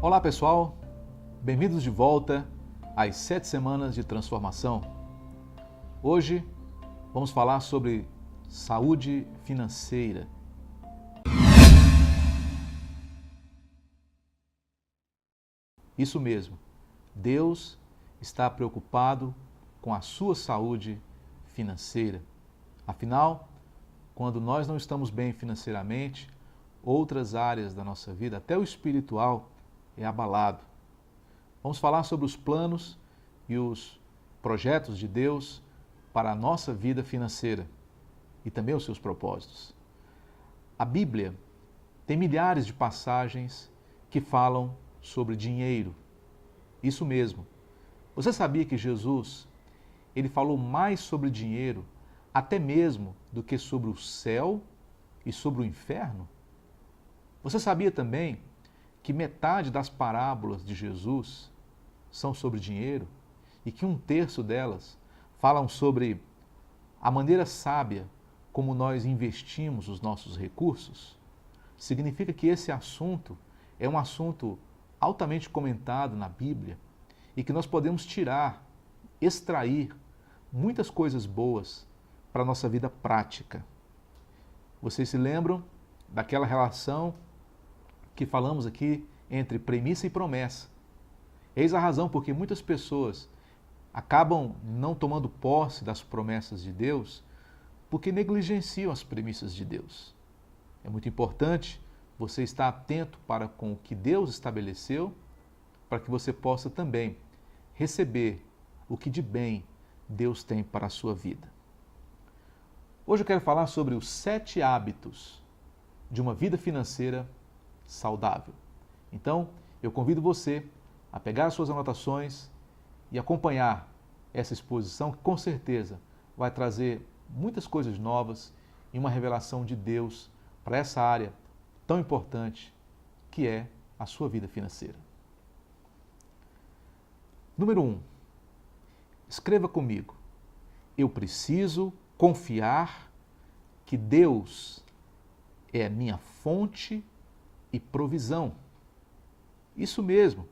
Olá pessoal, bem-vindos de volta às 7 semanas de transformação. Hoje vamos falar sobre saúde financeira. Isso mesmo, Deus está preocupado com a sua saúde financeira. Afinal, quando nós não estamos bem financeiramente, outras áreas da nossa vida, até o espiritual, é abalado. Vamos falar sobre os planos e os projetos de Deus para a nossa vida financeira e também os seus propósitos. A Bíblia tem milhares de passagens que falam sobre dinheiro. Isso mesmo. Você sabia que Jesus, ele falou mais sobre dinheiro até mesmo do que sobre o céu e sobre o inferno? Você sabia também que metade das parábolas de Jesus são sobre dinheiro e que 1/3 delas falam sobre a maneira sábia como nós investimos os nossos recursos? Significa que esse assunto é um assunto altamente comentado na Bíblia e que nós podemos extrair muitas coisas boas para a nossa vida prática. Vocês se lembram daquela relação que falamos aqui entre premissa e promessa? Eis a razão porque muitas pessoas acabam não tomando posse das promessas de Deus porque negligenciam as premissas de Deus. É muito importante você estar atento para com o que Deus estabeleceu, para que você possa também receber o que de bem Deus tem para a sua vida. Hoje eu quero falar sobre os 7 hábitos de uma vida financeira saudável. Então, eu convido você a pegar as suas anotações e acompanhar essa exposição que com certeza vai trazer muitas coisas novas e uma revelação de Deus para essa área tão importante que é a sua vida financeira. Número 1. Escreva comigo. Eu preciso confiar que Deus é a minha fonte e provisão. Isso mesmo.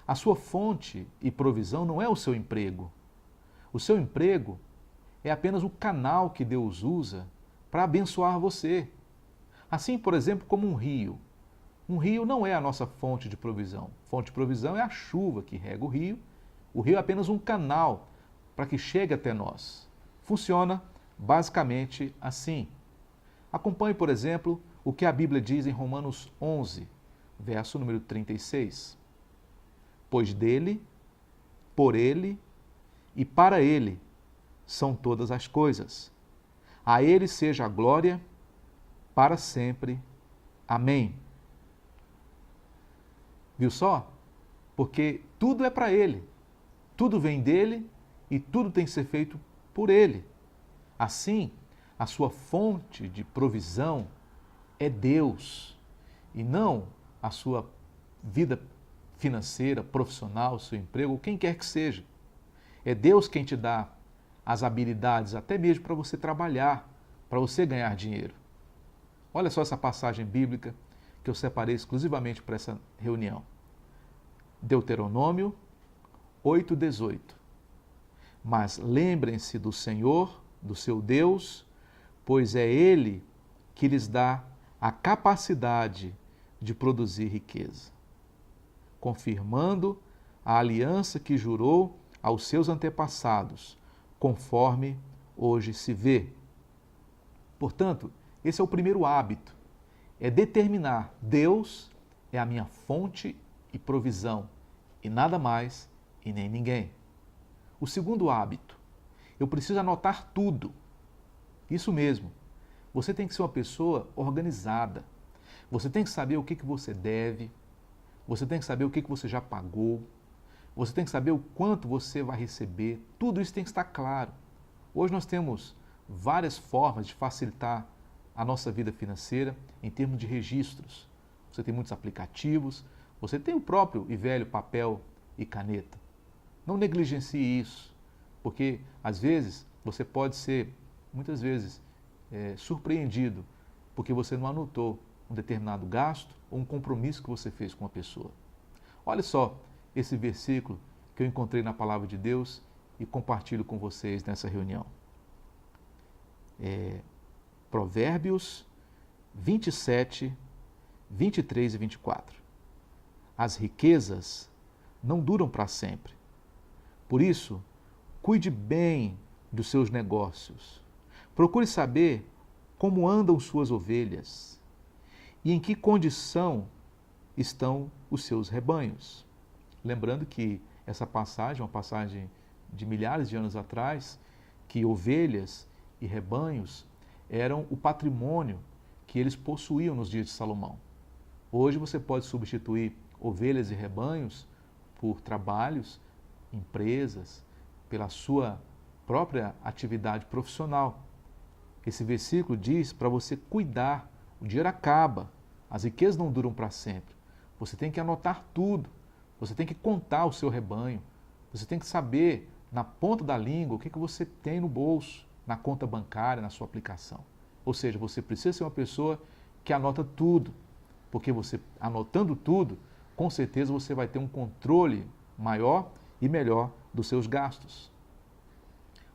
A sua fonte e provisão não é o seu emprego. O seu emprego é apenas o canal que Deus usa para abençoar você. Assim, por exemplo, como um rio. Um rio não é a nossa fonte de provisão. Fonte de provisão é a chuva que rega o rio. O rio é apenas um canal para que chegue até nós. Funciona basicamente assim. Acompanhe, por exemplo, o que a Bíblia diz em Romanos 11, verso número 36. Pois dele, por ele e para ele são todas as coisas. A ele seja a glória para sempre. Amém. Viu só? Porque tudo é para ele. Tudo vem dele e tudo tem que ser feito por ele. Assim, a sua fonte de provisão é Deus e não a sua vida financeira, profissional, seu emprego, quem quer que seja. É Deus quem te dá as habilidades, até mesmo para você trabalhar, para você ganhar dinheiro. Olha só essa passagem bíblica que eu separei exclusivamente para essa reunião. Deuteronômio 8:18. Mas lembrem-se do Senhor, do seu Deus, pois é Ele que lhes dá a capacidade de produzir riqueza, confirmando a aliança que jurou aos seus antepassados, conforme hoje se vê. Portanto, esse é o primeiro hábito, é determinar: Deus é a minha fonte e provisão, e nada mais e nem ninguém. O segundo hábito, eu preciso anotar tudo. Isso mesmo, você tem que ser uma pessoa organizada. Você tem que saber o que você deve, você tem que saber o que você já pagou, você tem que saber o quanto você vai receber, tudo isso tem que estar claro. Hoje nós temos várias formas de facilitar a nossa vida financeira em termos de registros. Você tem muitos aplicativos, você tem o próprio e velho papel e caneta. Não negligencie isso, porque às vezes você pode ser, muitas vezes, surpreendido porque você não anotou um determinado gasto ou um compromisso que você fez com uma pessoa. Olha só esse versículo que eu encontrei na palavra de Deus e compartilho com vocês nessa reunião. Provérbios 27, 23 e 24. As riquezas não duram para sempre. Por isso, cuide bem dos seus negócios. Procure saber como andam suas ovelhas e em que condição estão os seus rebanhos. Lembrando que essa passagem é uma passagem de milhares de anos atrás, que ovelhas e rebanhos eram o patrimônio que eles possuíam nos dias de Salomão. Hoje você pode substituir ovelhas e rebanhos por trabalhos, empresas, pela sua própria atividade profissional. Esse versículo diz para você cuidar, o dinheiro acaba, as riquezas não duram para sempre. Você tem que anotar tudo, você tem que contar o seu rebanho, você tem que saber na ponta da língua o que você tem no bolso, na conta bancária, na sua aplicação. Ou seja, você precisa ser uma pessoa que anota tudo, porque você anotando tudo, com certeza você vai ter um controle maior e melhor dos seus gastos.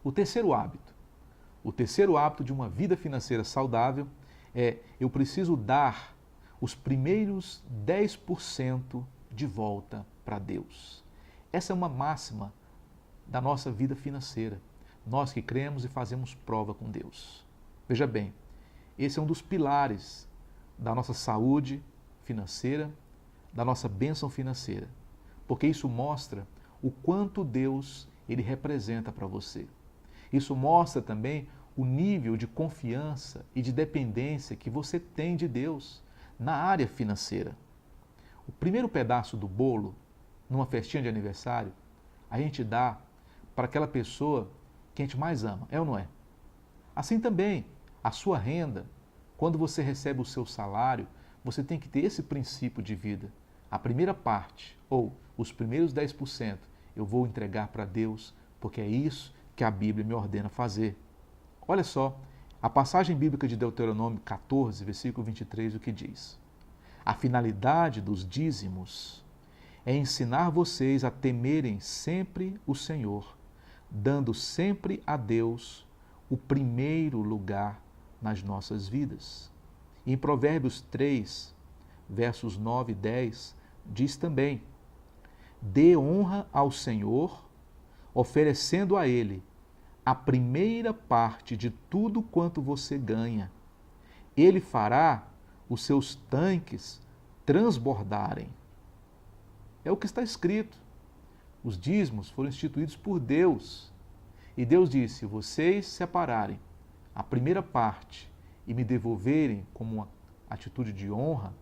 O terceiro hábito de uma vida financeira saudável é: eu preciso dar os primeiros 10% de volta para Deus. Essa é uma máxima da nossa vida financeira. Nós que cremos e fazemos prova com Deus. Veja bem, esse é um dos pilares da nossa saúde financeira, da nossa bênção financeira, porque isso mostra o quanto Deus ele representa para você. Isso mostra também o nível de confiança e de dependência que você tem de Deus na área financeira. O primeiro pedaço do bolo, numa festinha de aniversário, a gente dá para aquela pessoa que a gente mais ama, é ou não é? Assim também, a sua renda, quando você recebe o seu salário, você tem que ter esse princípio de vida. A primeira parte, ou os primeiros 10%, eu vou entregar para Deus, porque é isso que a Bíblia me ordena fazer. Olha só, a passagem bíblica de Deuteronômio 14, versículo 23, o que diz? A finalidade dos dízimos é ensinar vocês a temerem sempre o Senhor, dando sempre a Deus o primeiro lugar nas nossas vidas. Em Provérbios 3, versos 9 e 10, diz também: dê honra ao Senhor, oferecendo a Ele a primeira parte de tudo quanto você ganha. Ele fará os seus tanques transbordarem. É o que está escrito. Os dízimos foram instituídos por Deus. E Deus disse: se vocês separarem a primeira parte e me devolverem como uma atitude de honra,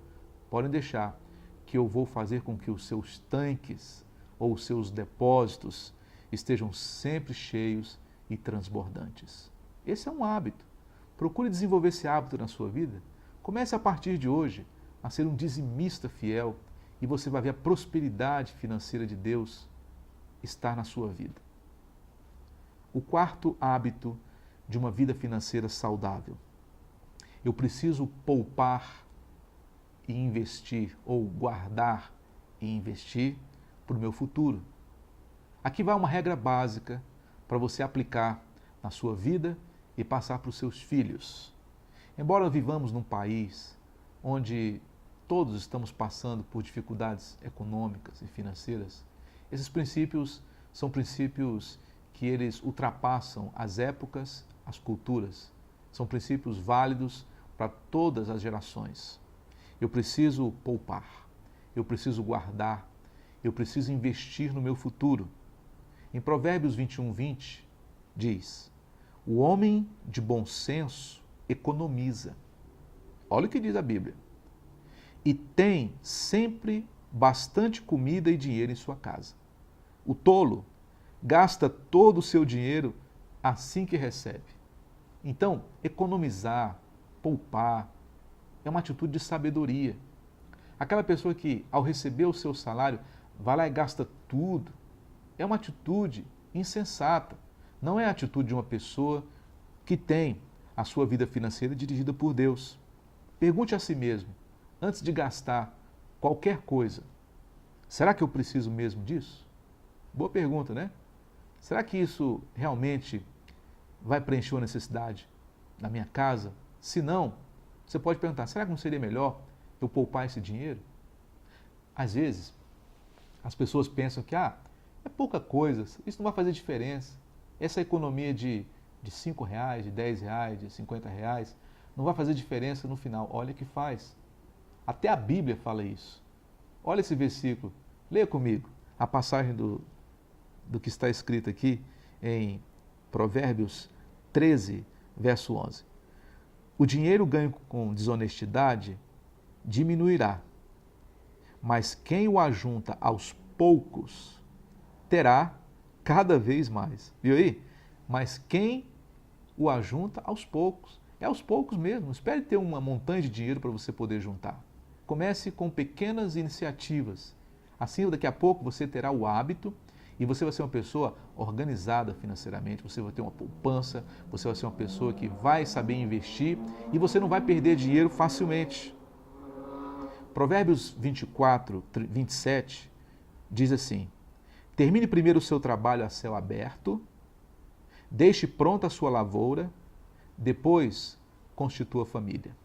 podem deixar que eu vou fazer com que os seus tanques ou os seus depósitos estejam sempre cheios e transbordantes. Esse é um hábito. Procure desenvolver esse hábito na sua vida. Comece a partir de hoje a ser um dizimista fiel e você vai ver a prosperidade financeira de Deus estar na sua vida. O quarto hábito de uma vida financeira saudável: eu preciso poupar e investir, ou guardar e investir para o meu futuro. Aqui vai uma regra básica para você aplicar na sua vida e passar para os seus filhos. Embora vivamos num país onde todos estamos passando por dificuldades econômicas e financeiras, esses princípios são princípios que eles ultrapassam as épocas, as culturas. São princípios válidos para todas as gerações. Eu preciso poupar, eu preciso guardar, eu preciso investir no meu futuro. Em Provérbios 21, 20, diz: o homem de bom senso economiza. Olha o que diz a Bíblia. E tem sempre bastante comida e dinheiro em sua casa. O tolo gasta todo o seu dinheiro assim que recebe. Então, economizar, poupar, é uma atitude de sabedoria. Aquela pessoa que, ao receber o seu salário, vai lá e gasta tudo, é uma atitude insensata. Não é a atitude de uma pessoa que tem a sua vida financeira dirigida por Deus. Pergunte a si mesmo, antes de gastar qualquer coisa, Será que eu preciso mesmo disso? Boa pergunta, né? Será que isso realmente vai preencher uma necessidade na minha casa? Se não, você pode perguntar, será que não seria melhor eu poupar esse dinheiro? Às vezes, as pessoas pensam que é pouca coisa, isso não vai fazer diferença. Essa economia de R$ 5, de R$ 10, de R$ 50, não vai fazer diferença no final. Olha que faz. Até a Bíblia fala isso. Olha esse versículo, leia comigo a passagem do que está escrito aqui em Provérbios 13, verso 11. O dinheiro ganho com desonestidade diminuirá, mas quem o ajunta aos poucos terá cada vez mais. Viu aí? Mas quem o ajunta aos poucos. É aos poucos mesmo. Não espere ter uma montanha de dinheiro para você poder juntar. Comece com pequenas iniciativas. Assim, daqui a pouco você terá o hábito e você vai ser uma pessoa organizada financeiramente, você vai ter uma poupança, você vai ser uma pessoa que vai saber investir e você não vai perder dinheiro facilmente. Provérbios 24, 27 diz assim: termine primeiro o seu trabalho a céu aberto, deixe pronta a sua lavoura, depois constitua família.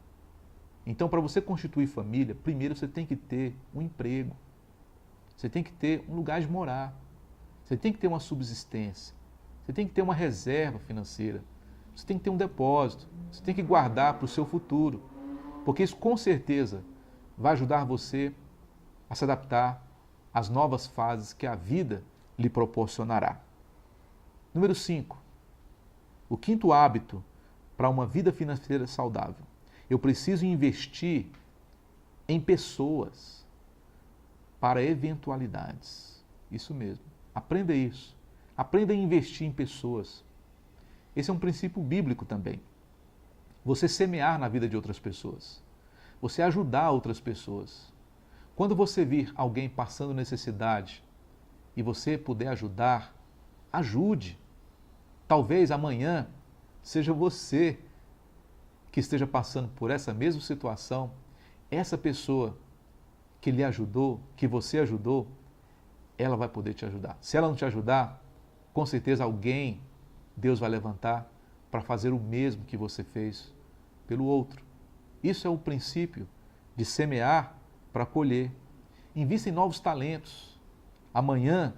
Então, para você constituir família, primeiro você tem que ter um emprego, você tem que ter um lugar de morar, você tem que ter uma subsistência, você tem que ter uma reserva financeira, você tem que ter um depósito, você tem que guardar para o seu futuro, porque isso com certeza vai ajudar você a se adaptar às novas fases que a vida lhe proporcionará. Número 5. O quinto hábito para uma vida financeira saudável. Eu preciso investir em pessoas para eventualidades. Isso mesmo. Aprenda isso. Aprenda a investir em pessoas. Esse é um princípio bíblico também. Você semear na vida de outras pessoas. Você ajudar outras pessoas. Quando você vir alguém passando necessidade e você puder ajudar, ajude. Talvez amanhã seja você que esteja passando por essa mesma situação, essa pessoa que lhe ajudou, que você ajudou, ela vai poder te ajudar. Se ela não te ajudar, com certeza alguém Deus vai levantar para fazer o mesmo que você fez pelo outro. Isso é o princípio de semear para colher. Invista em novos talentos. Amanhã,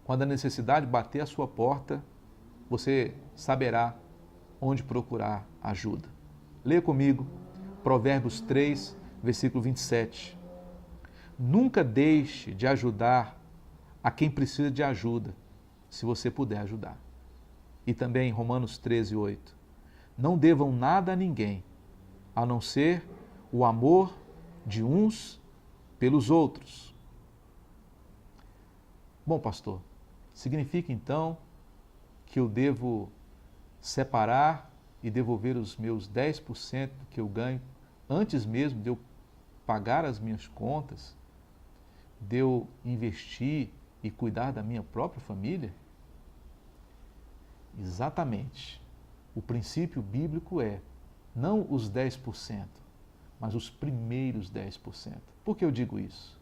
quando a necessidade bater à sua porta, você saberá onde procurar ajuda. Leia comigo Provérbios 3, versículo 27. Nunca deixe de ajudar a quem precisa de ajuda, se você puder ajudar. E também Romanos 13, 8. Não devam nada a ninguém, a não ser o amor de uns pelos outros. Bom, pastor, significa então que eu devo separar e devolver os meus 10% que eu ganho antes mesmo de eu pagar as minhas contas, de eu investir e cuidar da minha própria família? Exatamente. O princípio bíblico é não os 10%, mas os primeiros 10%. Por que eu digo isso?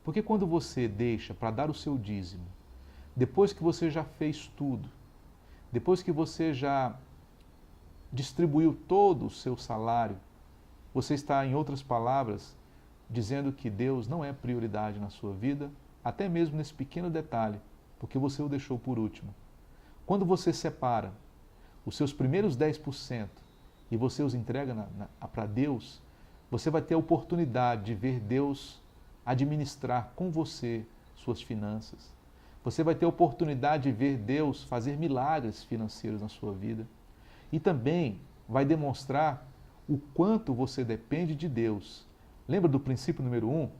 Porque quando você deixa para dar o seu dízimo, depois que você já fez tudo, depois que você já distribuiu todo o seu salário, você está, em outras palavras, dizendo que Deus não é prioridade na sua vida, até mesmo nesse pequeno detalhe, porque você o deixou por último. Quando você separa os seus primeiros 10% e você os entrega para Deus, você vai ter a oportunidade de ver Deus administrar com você suas finanças. Você vai ter a oportunidade de ver Deus fazer milagres financeiros na sua vida. E também vai demonstrar o quanto você depende de Deus. Lembra do princípio número 1?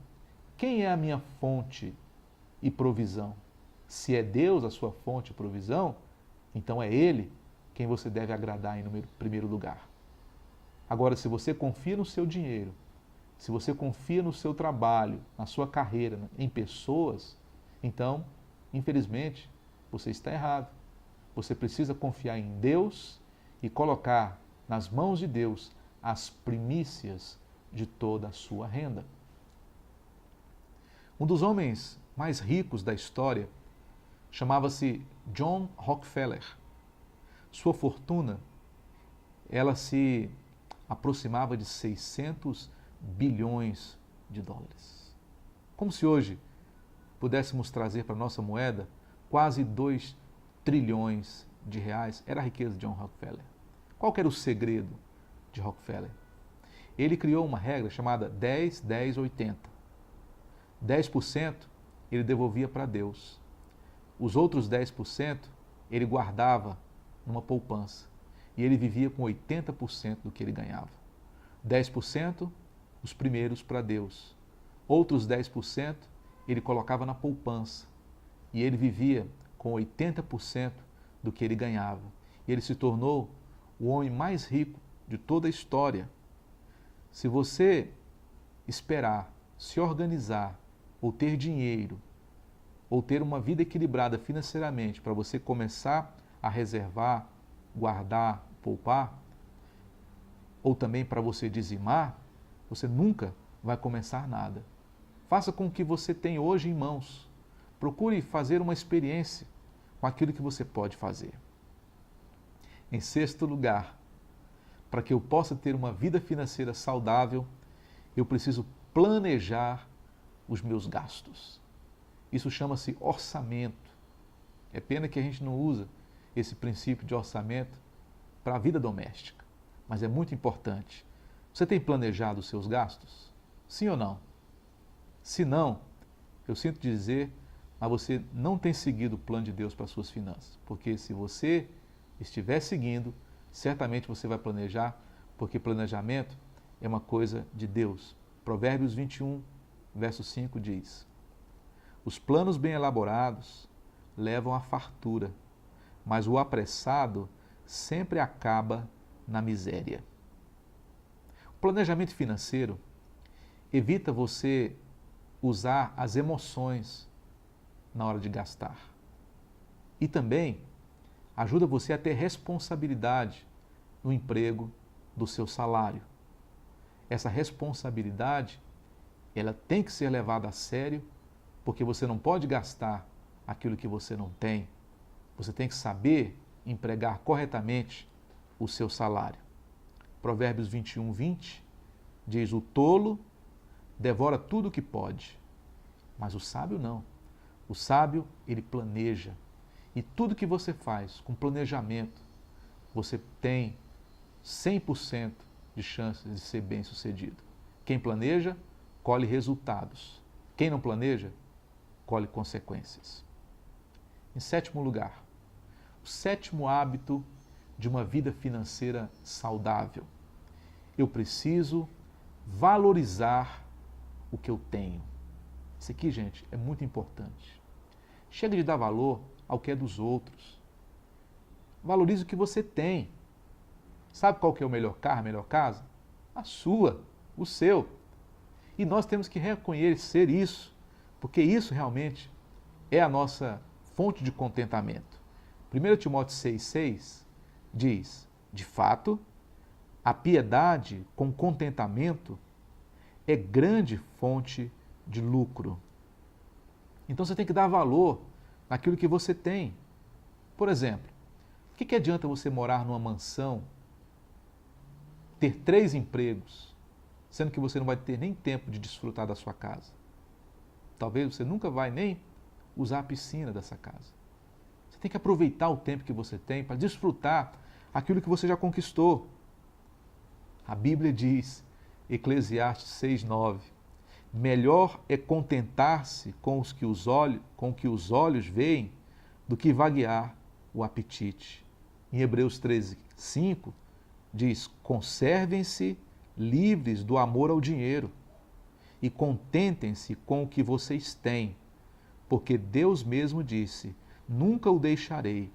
Quem é a minha fonte e provisão? Se é Deus a sua fonte e provisão, então é Ele quem você deve agradar em primeiro lugar. Agora, se você confia no seu dinheiro, se você confia no seu trabalho, na sua carreira, em pessoas, então, infelizmente, você está errado. Você precisa confiar em Deus e colocar nas mãos de Deus as primícias de toda a sua renda. Um dos homens mais ricos da história chamava-se John Rockefeller. Sua fortuna, ela se aproximava de 600 bilhões de dólares. Como se hoje pudéssemos trazer para a nossa moeda quase 2 trilhões de reais. Era a riqueza de John Rockefeller. Qual que era o segredo de Rockefeller? Ele criou uma regra chamada 10-10-80. 10% ele devolvia para Deus. Os outros 10% ele guardava numa poupança. E ele vivia com 80% do que ele ganhava. 10% os primeiros para Deus. Outros 10% ele colocava na poupança. E ele vivia com 80% do que ele ganhava. E ele se tornou o homem mais rico de toda a história. Se você esperar, se organizar, ou ter dinheiro, ou ter uma vida equilibrada financeiramente para você começar a reservar, guardar, poupar, ou também para você dizimar, você nunca vai começar nada. Faça com o que você tem hoje em mãos. Procure fazer uma experiência com aquilo que você pode fazer. Em sexto lugar, para que eu possa ter uma vida financeira saudável, eu preciso planejar os meus gastos. Isso chama-se orçamento. É pena que a gente não usa esse princípio de orçamento para a vida doméstica, mas é muito importante. Você tem planejado os seus gastos? Sim ou não? Se não, eu sinto dizer, mas você não tem seguido o plano de Deus para as suas finanças. Porque se você estiver seguindo, certamente você vai planejar, porque planejamento é uma coisa de Deus. Provérbios 21, verso 5 diz: os planos bem elaborados levam à fartura, mas o apressado sempre acaba na miséria. O planejamento financeiro evita você usar as emoções na hora de gastar. E também ajuda você a ter responsabilidade no emprego do seu salário. Essa responsabilidade, ela tem que ser levada a sério, porque você não pode gastar aquilo que você não tem. Você tem que saber empregar corretamente o seu salário. Provérbios 21, 20 diz: o tolo devora tudo o que pode, mas o sábio não. O sábio, ele planeja. E tudo que você faz com planejamento, você tem 100% de chances de ser bem-sucedido. Quem planeja, colhe resultados. Quem não planeja, colhe consequências. Em sétimo lugar, o sétimo hábito de uma vida financeira saudável. Eu preciso valorizar o que eu tenho. Isso aqui, gente, é muito importante. Chega de dar valor ao que é dos outros. Valorize o que você tem. Sabe qual que é o melhor carro, a melhor casa? A sua, o seu. E nós temos que reconhecer isso, porque isso realmente é a nossa fonte de contentamento. 1 Timóteo 6,6 diz: de fato, a piedade com contentamento é grande fonte de lucro. Então você tem que dar valor naquilo que você tem. Por exemplo, o que adianta você morar numa mansão, ter 3 empregos, sendo que você não vai ter nem tempo de desfrutar da sua casa? Talvez você nunca vai nem usar a piscina dessa casa. Você tem que aproveitar o tempo que você tem para desfrutar aquilo que você já conquistou. A Bíblia diz, Eclesiastes 6,9, melhor é contentar-se com o que os olhos veem do que vaguear o apetite. Em Hebreus 13:5 diz: conservem-se livres do amor ao dinheiro e contentem-se com o que vocês têm, porque Deus mesmo disse: nunca o deixarei,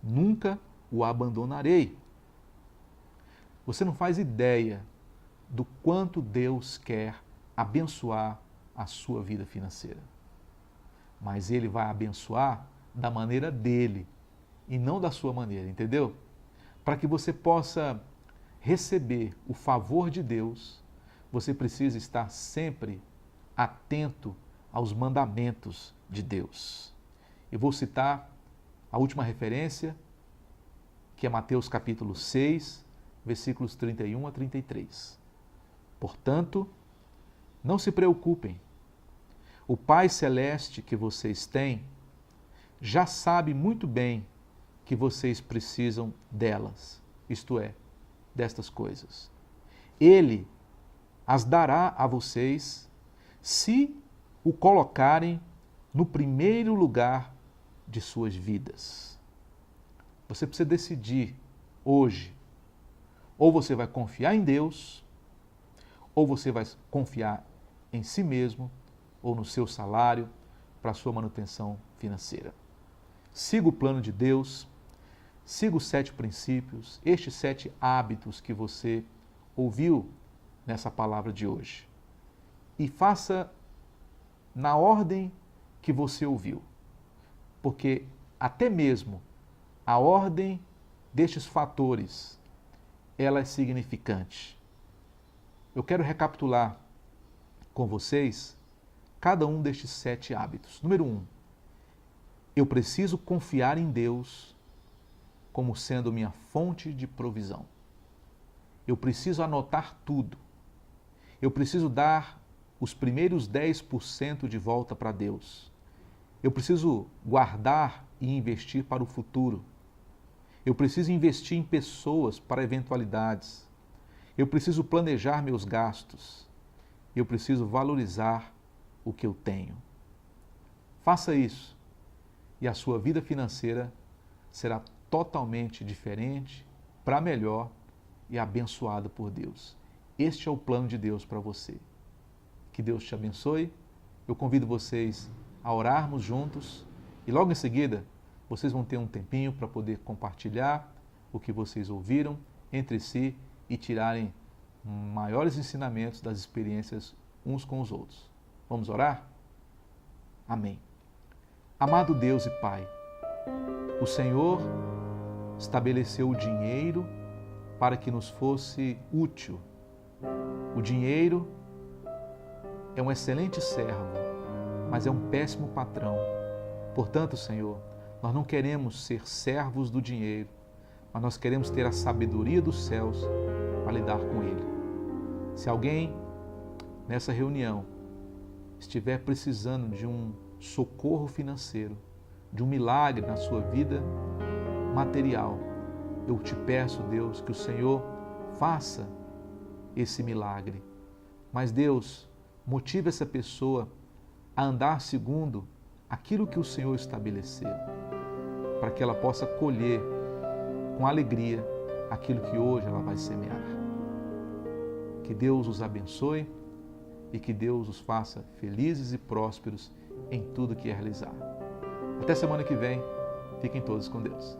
nunca o abandonarei. Você não faz ideia do quanto Deus quer abençoar a sua vida financeira. Mas Ele vai abençoar da maneira dele e não da sua maneira, entendeu? Para que você possa receber o favor de Deus, você precisa estar sempre atento aos mandamentos de Deus. Eu vou citar a última referência, que é Mateus capítulo 6, versículos 31 a 33. Portanto, não se preocupem. O Pai Celeste que vocês têm já sabe muito bem que vocês precisam delas, isto é, destas coisas. Ele as dará a vocês se o colocarem no primeiro lugar de suas vidas. Você precisa decidir hoje, ou você vai confiar em Deus, ou você vai confiar em si mesmo, ou no seu salário, para a sua manutenção financeira. Siga o plano de Deus, siga os 7 princípios, estes 7 hábitos que você ouviu nessa palavra de hoje. E faça na ordem que você ouviu. Porque até mesmo a ordem destes fatores, ela é significante. Eu quero recapitular com vocês cada um destes 7 hábitos. Número 1, eu preciso confiar em Deus como sendo minha fonte de provisão. Eu preciso anotar tudo. Eu preciso dar os primeiros 10% de volta para Deus. Eu preciso guardar e investir para o futuro. Eu preciso investir em pessoas para eventualidades. Eu preciso planejar meus gastos. Eu preciso valorizar o que eu tenho. Faça isso e a sua vida financeira será totalmente diferente, para melhor e abençoada por Deus. Este é o plano de Deus para você. Que Deus te abençoe. Eu convido vocês a orarmos juntos e logo em seguida vocês vão ter um tempinho para poder compartilhar o que vocês ouviram entre si e tirarem maiores ensinamentos das experiências uns com os outros. Vamos orar? Amém. Amado Deus e Pai, o Senhor estabeleceu o dinheiro para que nos fosse útil. O dinheiro é um excelente servo, mas é um péssimo patrão. Portanto, Senhor, nós não queremos ser servos do dinheiro, mas nós queremos ter a sabedoria dos céus para lidar com ele. Se alguém nessa reunião estiver precisando de um socorro financeiro, de um milagre na sua vida material, eu te peço, Deus, que o Senhor faça esse milagre. Mas, Deus, motive essa pessoa a andar segundo aquilo que o Senhor estabeleceu, para que ela possa colher com alegria aquilo que hoje ela vai semear. Que Deus os abençoe e que Deus os faça felizes e prósperos em tudo que realizar. Até semana que vem. Fiquem todos com Deus.